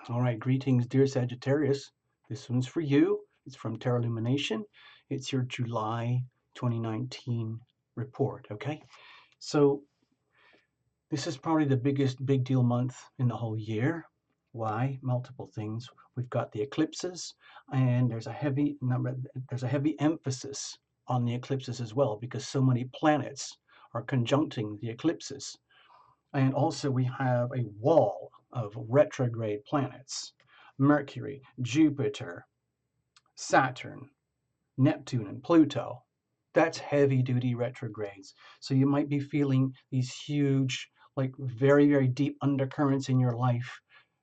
All right, greetings, dear Sagittarius. This one's for you. It's from Tarot Lumination. It's your July 2019 report, okay? So this is probably the biggest big deal month in the whole year. Why? Multiple things. We've got the eclipses, and there's a heavy emphasis on the eclipses as well because so many planets are conjuncting the eclipses. And also we have a wall of retrograde planets. Mercury, Jupiter, Saturn, Neptune, and Pluto. That's heavy duty retrogrades. So you might be feeling these huge, like very, very deep undercurrents in your life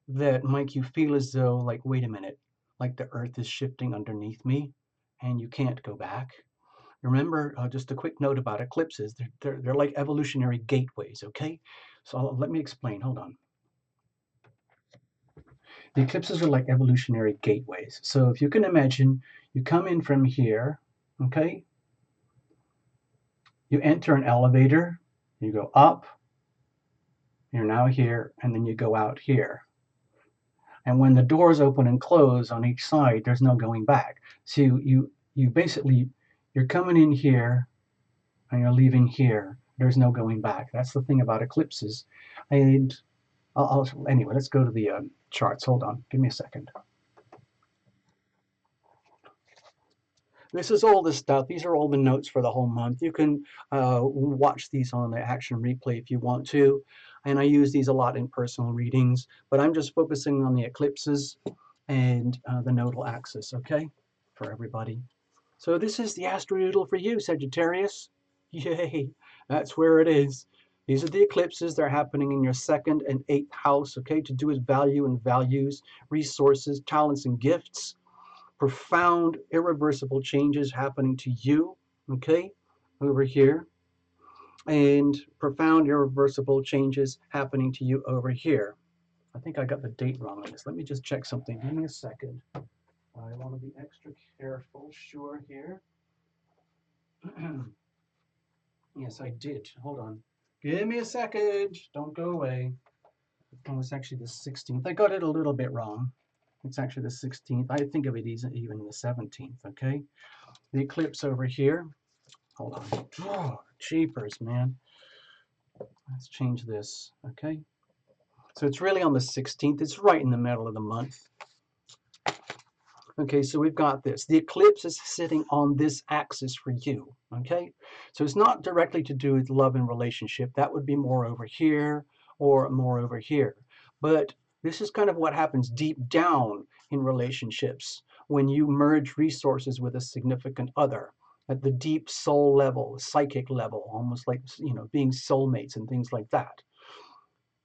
that make you feel as though, like, wait a minute, like the earth is shifting underneath me and you can't go back. Remember, just a quick note about eclipses. They're like evolutionary gateways, okay? So let me explain. Hold on. The eclipses are like evolutionary gateways. So if you can imagine, you come in from here, okay? You enter an elevator, you go up, you're now here, and then you go out here. And when the doors open and close on each side, there's no going back. So you basically, you're coming in here and you're leaving here. There's no going back. That's the thing about eclipses. And anyway, let's go to the charts. Hold on, give me a second. This is all the stuff. These are all the notes for the whole month. You can watch these on the action replay if you want to. And I use these a lot in personal readings, but I'm just focusing on the eclipses and the nodal axis, okay, for everybody. So this is the astro doodle for you, Sagittarius. Yay, that's where it is. These are the eclipses. They're happening in your second and eighth house, okay, to do with value and values, resources, talents, and gifts. Profound, irreversible changes happening to you, okay, over here. And profound, irreversible changes happening to you over here. I think I got the date wrong on this. Let me just check something. Give me a second. I want to be extra careful, sure, here. Yes, I did. Hold on. Give me a second. Don't go away. Oh, it's actually the 16th. I got it a little bit wrong. It's actually the 16th. I think of it even the 17th, okay? The eclipse over here. Hold on. Oh, cheapers, man. Let's change this, okay? So it's really on the 16th. It's right in the middle of the month. Okay, so we've got this. The eclipse is sitting on this axis for you, okay? So it's not directly to do with love and relationship. That would be more over here or more over here. But this is kind of what happens deep down in relationships when you merge resources with a significant other at the deep soul level, psychic level, almost like, you know, being soulmates and things like that.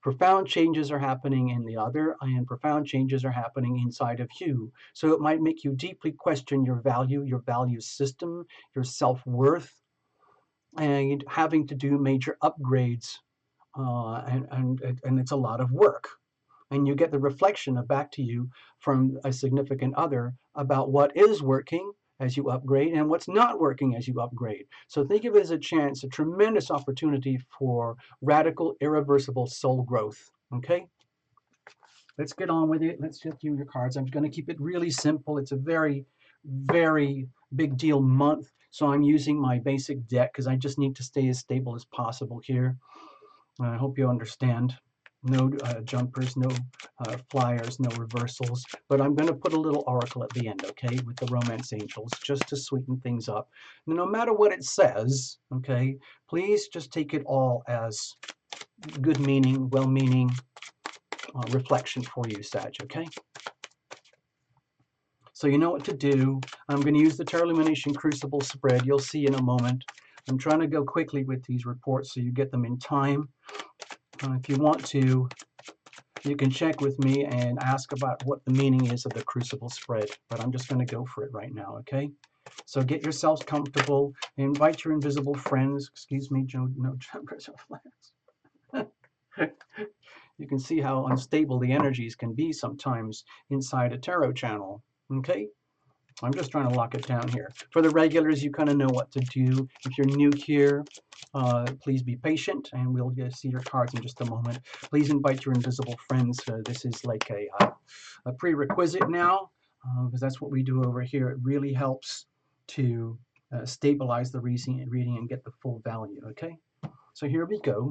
Profound changes are happening in the other, and profound changes are happening inside of you. So it might make you deeply question your value system, your self-worth, and having to do major upgrades. And it's a lot of work. And you get the reflection of back to you from a significant other about what is working as you upgrade and what's not working as you upgrade. So think of it as a chance, a tremendous opportunity for radical, irreversible soul growth. Okay? Let's get on with it. Let's just do your cards. I'm going to keep it really simple. It's a very, very big deal month. So I'm using my basic deck because I just need to stay as stable as possible here. I hope you understand. No jumpers, no flyers, no reversals. But I'm going to put a little oracle at the end, okay, with the romance angels, just to sweeten things up. Now, no matter what it says, okay, please just take it all as good meaning, well-meaning reflection for you, Sag, okay? So you know what to do. I'm going to use the Tarot Lumination Crucible spread. You'll see in a moment. I'm trying to go quickly with these reports so you get them in time. If you want to, you can check with me and ask about what the meaning is of the Crucible spread, but I'm just going to go for it right now, okay? So get yourselves comfortable, invite your invisible friends. Excuse me, Joe, no jumpers or flags. You can see how unstable the energies can be sometimes inside a tarot channel, okay? I'm just trying to lock it down here. For the regulars, you kind of know what to do. If you're new here, please be patient, and we'll see your cards in just a moment. Please invite your invisible friends. This is like a prerequisite now, because that's what we do over here. It really helps to stabilize the reading and get the full value, okay? So here we go.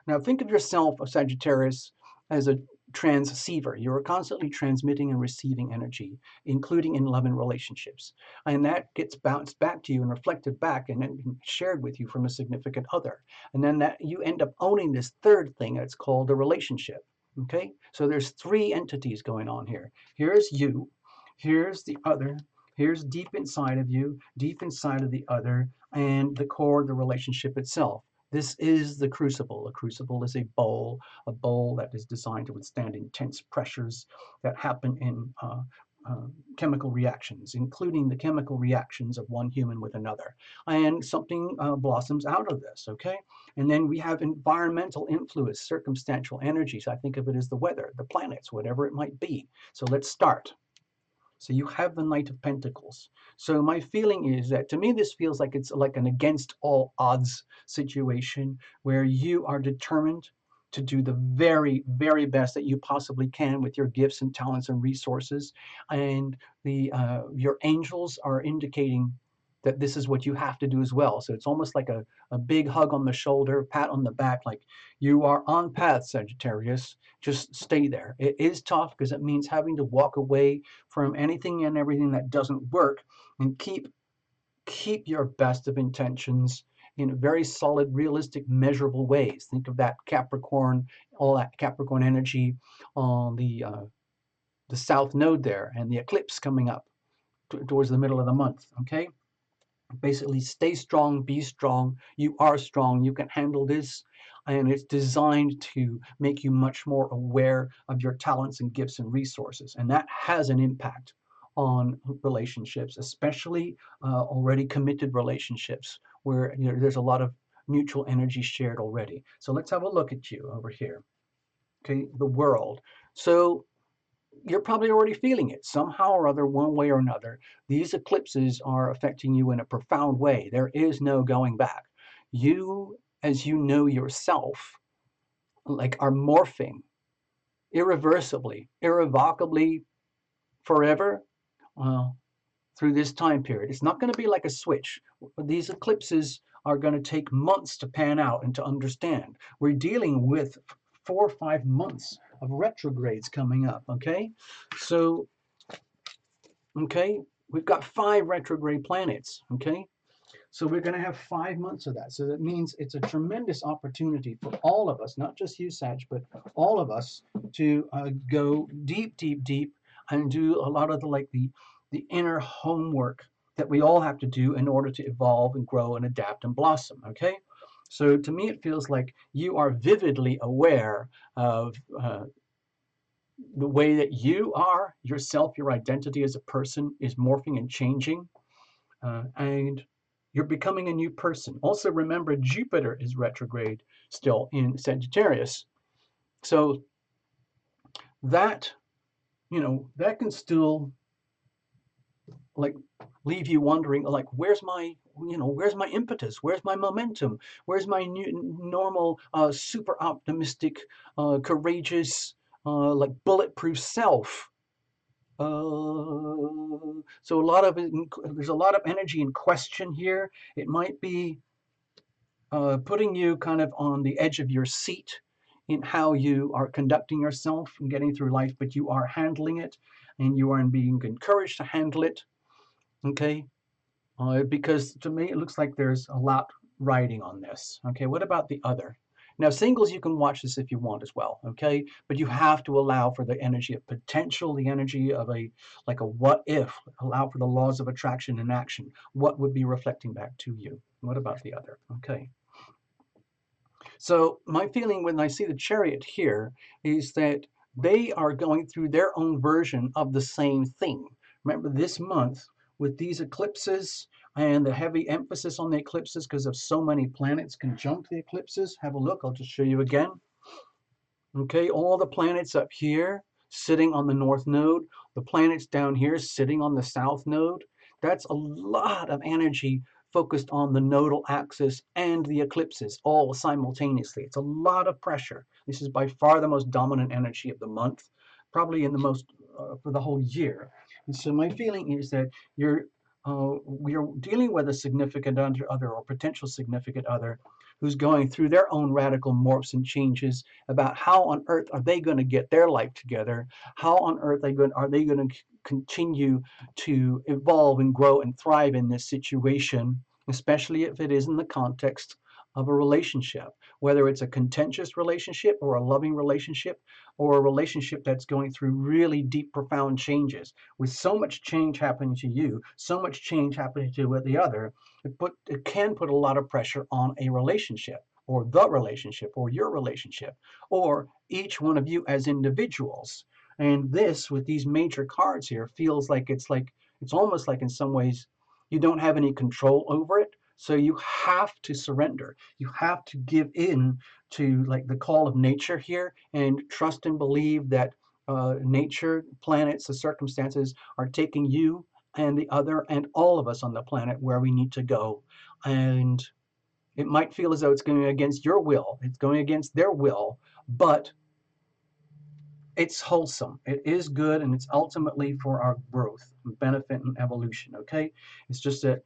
Now think of yourself, a Sagittarius, as a transceiver. You're constantly transmitting and receiving energy, including in love and relationships. And that gets bounced back to you and reflected back and then shared with you from a significant other. And then that you end up owning this third thing that's called a relationship. Okay? So there's three entities going on here. Here's you, here's the other, here's deep inside of you, deep inside of the other, and the core of the relationship itself. This is the crucible. A crucible is a bowl that is designed to withstand intense pressures that happen in chemical reactions, including the chemical reactions of one human with another. And something blossoms out of this, okay? And then we have environmental influence, circumstantial energies. I think of it as the weather, the planets, whatever it might be. So let's start. So you have the Knight of Pentacles. So my feeling is that, to me, this feels like it's like an against all odds situation where you are determined to do the very, very best that you possibly can with your gifts and talents and resources. And your angels are indicating that this is what you have to do as well. So it's almost like a big hug on the shoulder, pat on the back, like you are on path, Sagittarius. Just stay there. It is tough because it means having to walk away from anything and everything that doesn't work and keep your best of intentions in very solid, realistic, measurable ways. Think of that Capricorn, all that Capricorn energy on the south node there, and the eclipse coming up towards the middle of the month. Okay, basically stay strong, be strong. You are strong. You can handle this. And it's designed to make you much more aware of your talents and gifts and resources. And that has an impact on relationships, especially already committed relationships where there's a lot of mutual energy shared already. So let's have a look at you over here. Okay, the world. So you're probably already feeling it somehow or other, one way or another. These eclipses are affecting you in a profound way. There is no going back. You, as you know yourself, like are morphing irreversibly, irrevocably, forever through this time period. It's not going to be like a switch. These eclipses are going to take months to pan out and to understand. We're dealing with 4 or 5 months of retrogrades coming up, okay? So, okay, we've got 5 retrograde planets, okay? So we're going to have 5 months of that. So that means it's a tremendous opportunity for all of us, not just you, Sag, but all of us to go deep, deep, deep and do a lot of the inner homework that we all have to do in order to evolve and grow and adapt and blossom, okay? So to me, it feels like you are vividly aware of the way that you are, yourself, your identity as a person is morphing and changing. And you're becoming a new person. Also, remember, Jupiter is retrograde still in Sagittarius. So that, that can still like leave you wondering, like, where's my impetus? Where's my momentum? Where's my normal, super optimistic, courageous, like bulletproof self? So there's a lot of energy in question here. It might be putting you kind of on the edge of your seat in how you are conducting yourself and getting through life, but you are handling it and you are being encouraged to handle it, okay? Because to me, it looks like there's a lot riding on this, okay? What about the other? Now, singles, you can watch this if you want as well, okay? But you have to allow for the energy of potential, the energy of a what if, allow for the laws of attraction and action. What would be reflecting back to you? What about the other? Okay. So my feeling when I see the Chariot here is that they are going through their own version of the same thing. Remember, this month, with these eclipses and the heavy emphasis on the eclipses because of so many planets conjunct the eclipses. Have a look. I'll just show you again. Okay, all the planets up here. sitting on the north node, the planets down here sitting on the south node. That's a lot of energy focused on the nodal axis and the eclipses all simultaneously. It's a lot of pressure. This is by far the most dominant energy of the month, probably in the most for the whole year. And so my feeling is that we are dealing with a significant other or potential significant other who's going through their own radical morphs and changes about how on earth are they going to get their life together, how on earth are they going to continue to evolve and grow and thrive in this situation, especially if it is in the context of a relationship, whether it's a contentious relationship or a loving relationship or a relationship that's going through really deep, profound changes. With so much change happening to you, so much change happening to the other, it can put a lot of pressure on a relationship or the relationship or your relationship or each one of you as individuals. And this, with these major cards here, feels like it's almost like in some ways you don't have any control over it. So you have to surrender. You have to give in to like the call of nature here and trust and believe that nature, planets, the circumstances are taking you and the other and all of us on the planet where we need to go. And it might feel as though it's going against your will, it's going against their will, but it's wholesome. It is good, and it's ultimately for our growth, benefit, and evolution. Okay, it's just that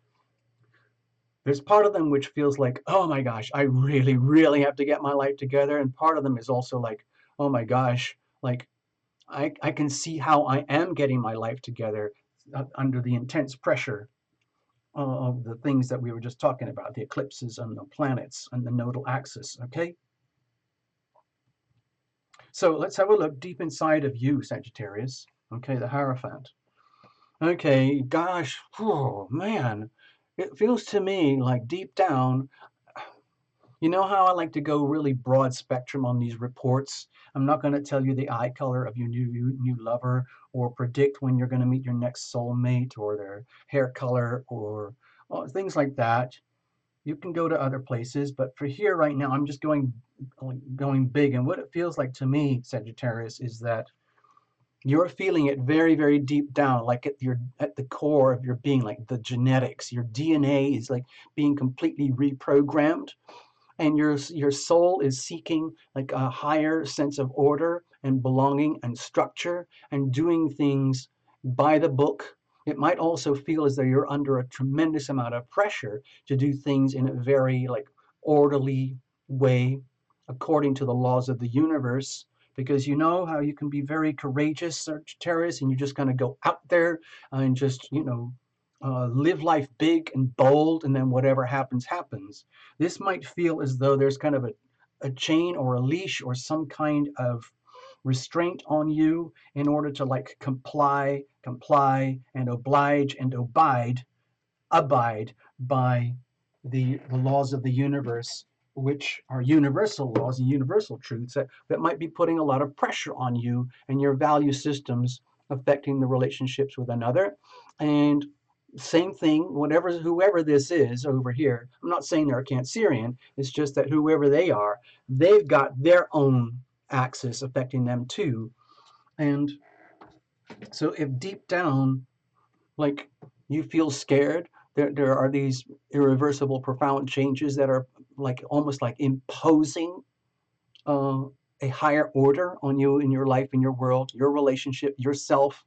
there's part of them which feels like, oh my gosh, I really, really have to get my life together, and part of them is also like, oh my gosh, like I can see how I am getting my life together under the intense pressure of the things that we were just talking about, the eclipses and the planets and the nodal axis. Okay, so let's have a look deep inside of you, Sagittarius. Okay, the Hierophant. Okay, gosh, oh man, it feels to me like deep down, you know how I like to go really broad spectrum on these reports? I'm not going to tell you the eye color of your new lover or predict when you're going to meet your next soulmate or their hair color or things like that. You can go to other places, but for here right now, I'm just going big. And what it feels like to me, Sagittarius, is that you're feeling it very, very deep down, like at the core of your being, like the genetics. Your DNA is like being completely reprogrammed, and your soul is seeking like a higher sense of order and belonging and structure and doing things by the book. It might also feel as though you're under a tremendous amount of pressure to do things in a very like orderly way according to the laws of the universe, because you know how you can be very courageous, Sagittarius, and you just kind of go out there and just live life big and bold, and then whatever happens happens. This might feel as though there's kind of a chain or a leash or some kind of restraint on you in order to like comply, and oblige and abide by the laws of the universe, which are universal laws and universal truths that might be putting a lot of pressure on you and your value systems affecting the relationships with another. And same thing, whoever this is over here, I'm not saying they're a Cancerian, it's just that whoever they are, they've got their own axis affecting them too. And so if deep down, like you feel scared, there are these irreversible, profound changes that are like almost like imposing uh, a higher order on you in your life, in your world, your relationship, yourself,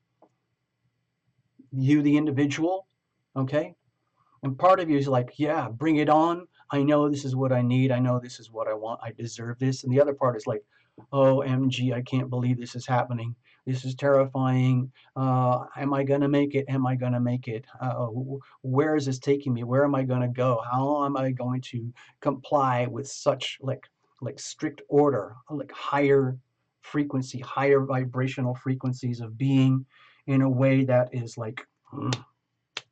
you, the individual. Okay. And part of you is like, yeah, bring it on. I know this is what I need. I know this is what I want. I deserve this. And the other part is like, OMG, I can't believe this is happening. This is terrifying. Am I going to make it? Am I going to make it? Where is this taking me? Where am I going to go? How am I going to comply with such like strict order, like higher frequency, higher vibrational frequencies of being in a way that is like, we've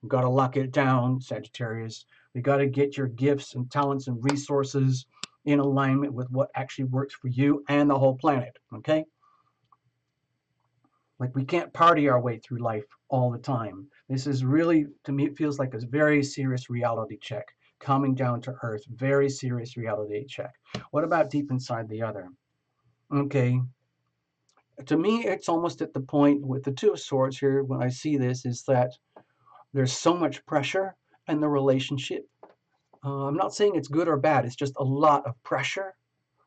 got to lock it down, Sagittarius. We got to get your gifts and talents and resources in alignment with what actually works for you and the whole planet. Okay? Like we can't party our way through life all the time. This is really, to me, it feels like a very serious reality check. Coming down to earth, very serious reality check. What about deep inside the other? Okay. To me, it's almost at the point with the Two of Swords here, when I see this, is that there's so much pressure in the relationship. I'm not saying it's good or bad, it's just a lot of pressure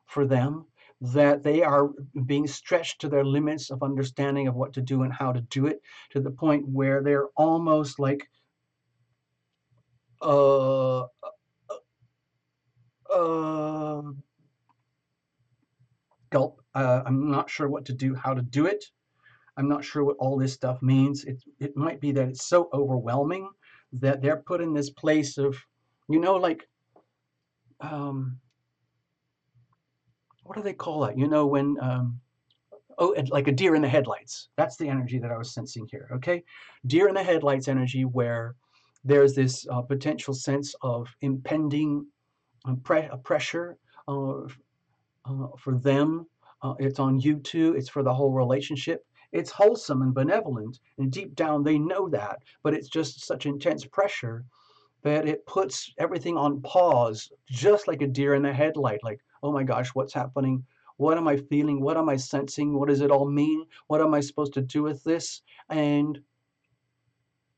for them, that they are being stretched to their limits of understanding of what to do and how to do it, to the point where they're almost like uh, uh, gulp. I'm not sure what to do, how to do it. I'm not sure what all this stuff means. It might be that it's so overwhelming that they're put in this place of, like, um, what do they call it? When oh, like a deer in the headlights. That's the energy that I was sensing here. Okay, deer in the headlights energy, where there's this potential sense of impending pressure uh, for them. It's on you too. It's for the whole relationship. It's wholesome and benevolent, and deep down they know that. But it's just such intense pressure that it puts everything on pause, just like a deer in the headlight. Like, oh my gosh, what's happening? What am I feeling? What am I sensing? What does it all mean? What am I supposed to do with this? And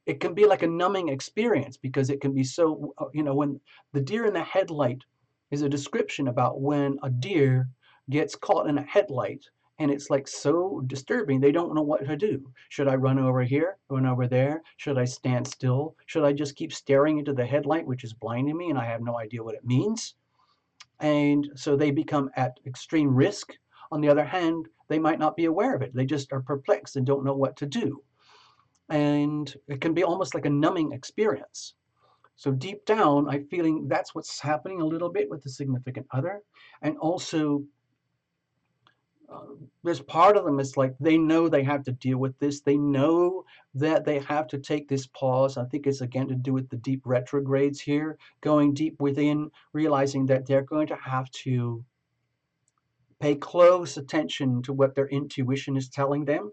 it can be like a numbing experience, because it can be so, when the deer in the headlight is a description about when a deer gets caught in a headlight, and it's like so disturbing, they don't know what to do. Should I run over here, run over there? Should I stand still? Should I just keep staring into the headlight, which is blinding me and I have no idea what it means? And so they become at extreme risk. On the other hand, they might not be aware of it. They just are perplexed and don't know what to do, and it can be almost like a numbing experience. So deep down, I'm feeling that's what's happening a little bit with the significant other. And also, uh, there's part of them is like they know they have to deal with this. They know that they have to take this pause. I think it's again to do with the deep retrogrades here, going deep within, realizing that they're going to have to pay close attention to what their intuition is telling them.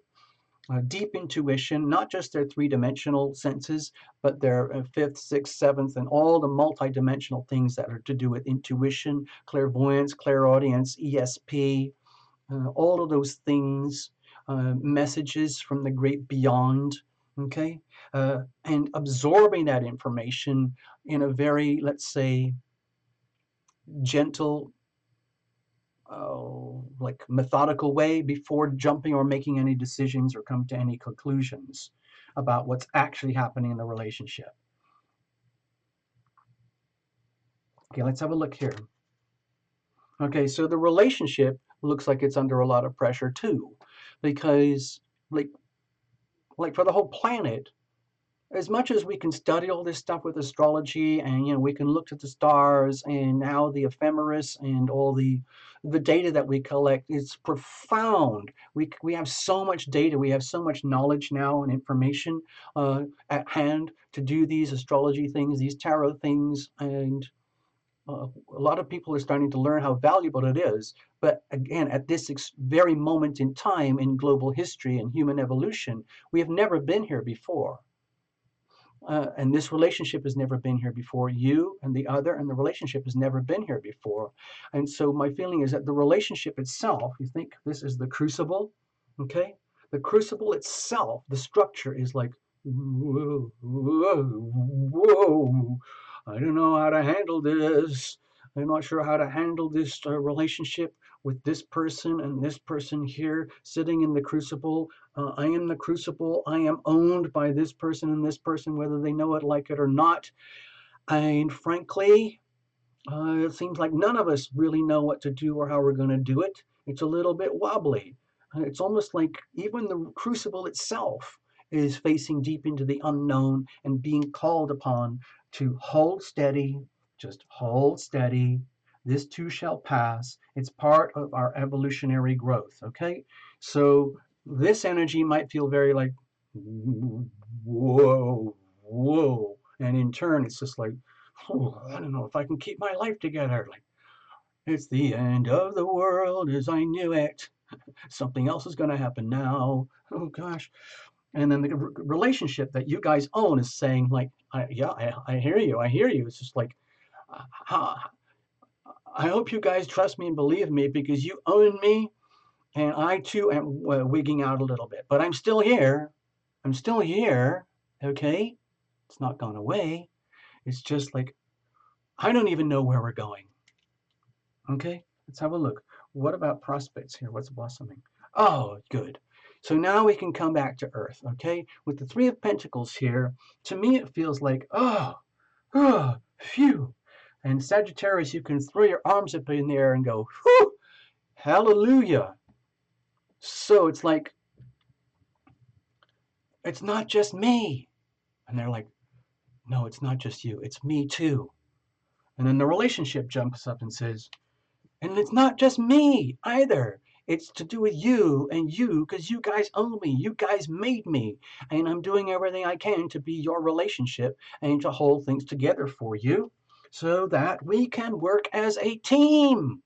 Deep intuition, not just their three-dimensional senses, but their fifth, sixth, seventh, and all the multi-dimensional things that are to do with intuition, clairvoyance, clairaudience, ESP, all of those things, messages from the great beyond, okay? And absorbing that information in a very, let's say, gentle, like methodical way before jumping or making any decisions or come to any conclusions about what's actually happening in the relationship. Okay, let's have a look here. Okay, so the relationship looks like it's under a lot of pressure too, because like for the whole planet, as much as we can study all this stuff with astrology, and we can look at the stars and now the ephemeris and all the data that we collect, is profound. We have so much data, we have so much knowledge now and information at hand to do these astrology things, these tarot things, and a lot of people are starting to learn how valuable it is. But again, at this very moment in time in global history and human evolution, we have never been here before. And this relationship has never been here before. You and the other, and the relationship has never been here before. And so my feeling is that the relationship itself, you think this is the crucible, okay? The crucible itself, the structure is like, whoa, whoa, whoa. I don't know how to handle this. I'm not sure how to handle this relationship with this person and this person here sitting in the crucible. I am the crucible. I am owned by this person and this person, whether they know it, like it, or not. And frankly, it seems like none of us really know what to do or how we're going to do it. It's a little bit wobbly. It's almost like even the crucible itself is facing deep into the unknown and being called upon to hold steady, just hold steady. This too shall pass. It's part of our evolutionary growth, okay? So this energy might feel very like, whoa, whoa. And in turn, it's just like, oh, I don't know if I can keep my life together. Like, it's the end of the world as I knew it. Something else is going to happen now. Oh gosh. And then the relationship that you guys own is saying, like, I hear you. I hear you. It's just like, uh, I hope you guys trust me and believe me, because you own me, And I too am wigging out a little bit, but I'm still here. I'm still here, okay? It's not gone away. It's just like, I don't even know where we're going. Okay, let's have a look. What about prospects here? What's blossoming? Oh, good. So now we can come back to earth, okay? With the Three of Pentacles here, to me it feels like, phew. And Sagittarius, you can throw your arms up in the air and go, whew, hallelujah. So it's like, it's not just me. And they're like, no, it's not just you, it's me too. And then the relationship jumps up and says, and it's not just me either. It's to do with you and you, because you guys own me. You guys made me. And I'm doing everything I can to be your relationship and to hold things together for you so that we can work as a team.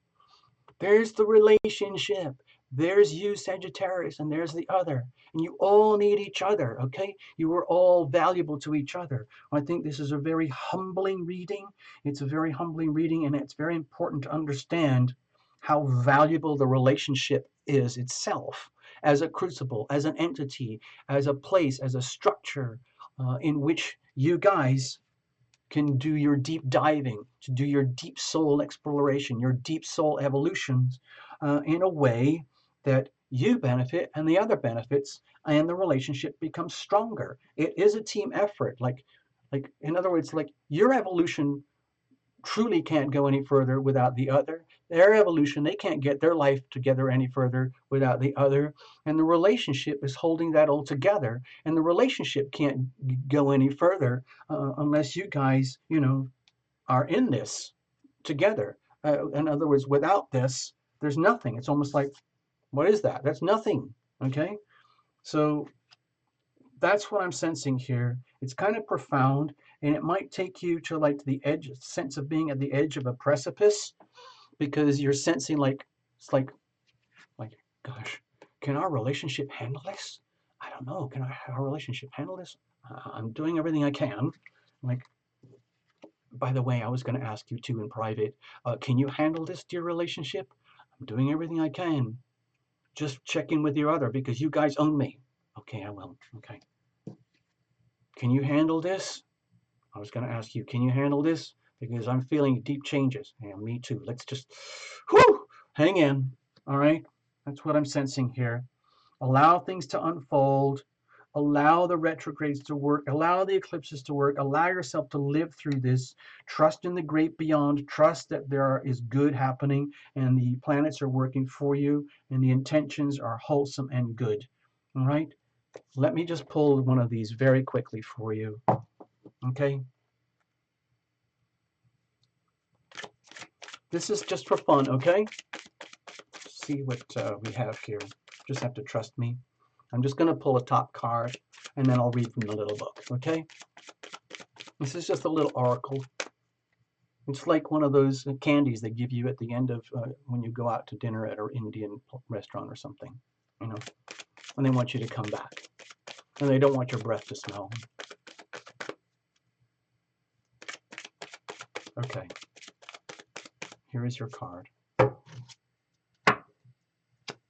There's the relationship. There's you, Sagittarius, and there's the other. And you all need each other, okay? You are all valuable to each other. I think this is a very humbling reading. It's a very humbling reading, and it's very important to understand how valuable the relationship is itself as a crucible, as an entity, as a place, as a structure in which you guys can do your deep diving, to do your deep soul exploration, your deep soul evolutions in a way that you benefit and the other benefits, and the relationship becomes stronger. It is a team effort. Like in other words, like your evolution truly can't go any further without the other. Their evolution, they can't get their life together any further without the other. And the relationship is holding that all together. And the relationship can't go any further unless you guys, are in this together. In other words, without this, there's nothing. It's almost like, what is that? That's nothing. Okay? So that's what I'm sensing here. It's kind of profound, and it might take you to like the edge, sense of being at the edge of a precipice, because you're sensing like, it's like, gosh, can our relationship handle this? I don't know. Can our relationship handle this? I'm doing everything I can. Like, by the way, I was going to ask you too in private, can you handle this, dear relationship? I'm doing everything I can. Just check in with your other because you guys own me. Okay, I will. Okay. Can you handle this? I was going to ask you, can you handle this? Because I'm feeling deep changes. Yeah, me too. Let's just, hang in. All right. That's what I'm sensing here. Allow things to unfold. Allow the retrogrades to work. Allow the eclipses to work. Allow yourself to live through this. Trust in the great beyond. Trust that there is good happening and the planets are working for you and the intentions are wholesome and good. All right. Let me just pull one of these very quickly for you. Okay. This is just for fun, okay? See what we have here. Just have to trust me. I'm just going to pull a top card, and then I'll read from the little book, okay? This is just a little oracle. It's like one of those candies they give you at the end of when you go out to dinner at an Indian restaurant or something, and they want you to come back. And they don't want your breath to smell. Okay. Here is your card.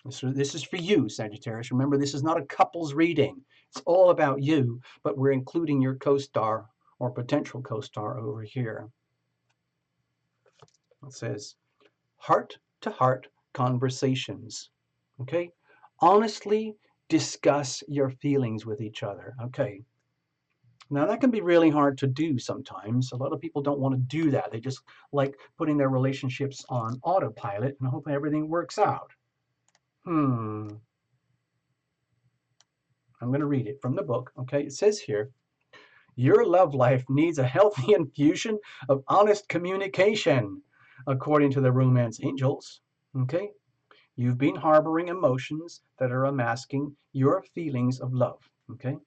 This is for you, Sagittarius. Remember, this is not a couple's reading. It's all about you, but we're including your co-star or potential co-star over here. It says, heart-to-heart conversations. Okay? Honestly discuss your feelings with each other. Okay? Now, that can be really hard to do sometimes. A lot of people don't want to do that. They just like putting their relationships on autopilot and hoping everything works out. I'm going to read it from the book. Okay, it says here, your love life needs a healthy infusion of honest communication, according to the romance angels. Okay, you've been harboring emotions that are unmasking your feelings of love. Okay,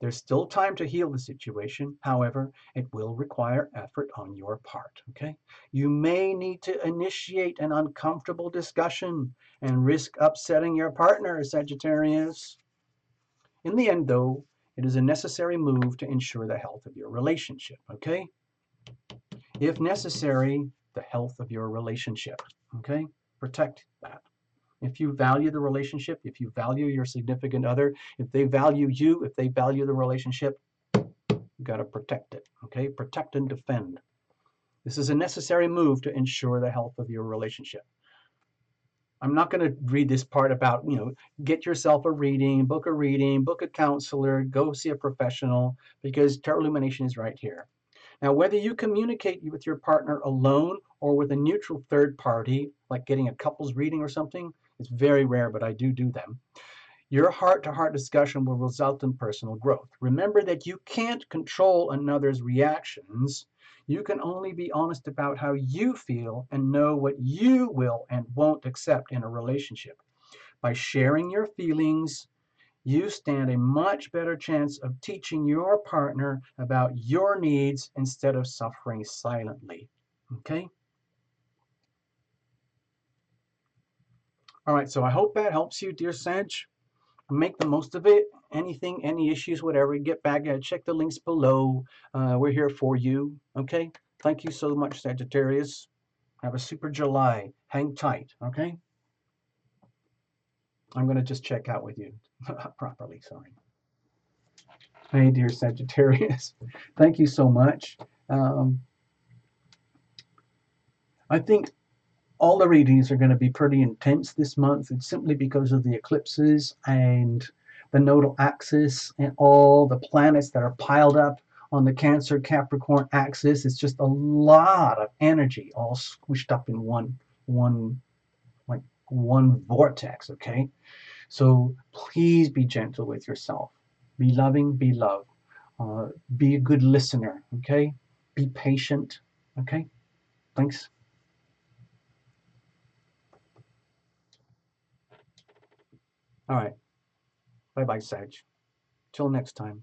there's still time to heal the situation. However, it will require effort on your part. Okay, you may need to initiate an uncomfortable discussion and risk upsetting your partner, Sagittarius. In the end, though, it is a necessary move to ensure the health of your relationship, okay? If necessary, the health of your relationship, okay? Protect that. If you value the relationship, if you value your significant other, if they value you, if they value the relationship, you got to protect it, okay? Protect and defend. This is a necessary move to ensure the health of your relationship. I'm not going to read this part about, get yourself a reading, book a counselor, go see a professional, because Tarot Lumination is right here. Now, whether you communicate with your partner alone or with a neutral third party, like getting a couples reading or something, it's very rare, but I do them. Your heart-to-heart discussion will result in personal growth. Remember that you can't control another's reactions. You can only be honest about how you feel and know what you will and won't accept in a relationship. By sharing your feelings, you stand a much better chance of teaching your partner about your needs instead of suffering silently. Okay? All right, so I hope that helps you, dear Sag. Make the most of it. Anything, any issues, whatever, get back and check the links below. We're here for you. Okay? Thank you so much, Sagittarius. Have a super July. Hang tight. Okay? I'm going to just check out with you properly. Sorry. Hey, dear Sagittarius. Thank you so much. I think all the readings are going to be pretty intense this month. It's simply because of the eclipses and the nodal axis and all the planets that are piled up on the Cancer Capricorn axis. It's just a lot of energy all squished up in one vortex. Okay, so please be gentle with yourself. Be loving. Be loved. Be a good listener. Okay, be patient. Okay, thanks. All right. Bye bye, Sag. Till next time.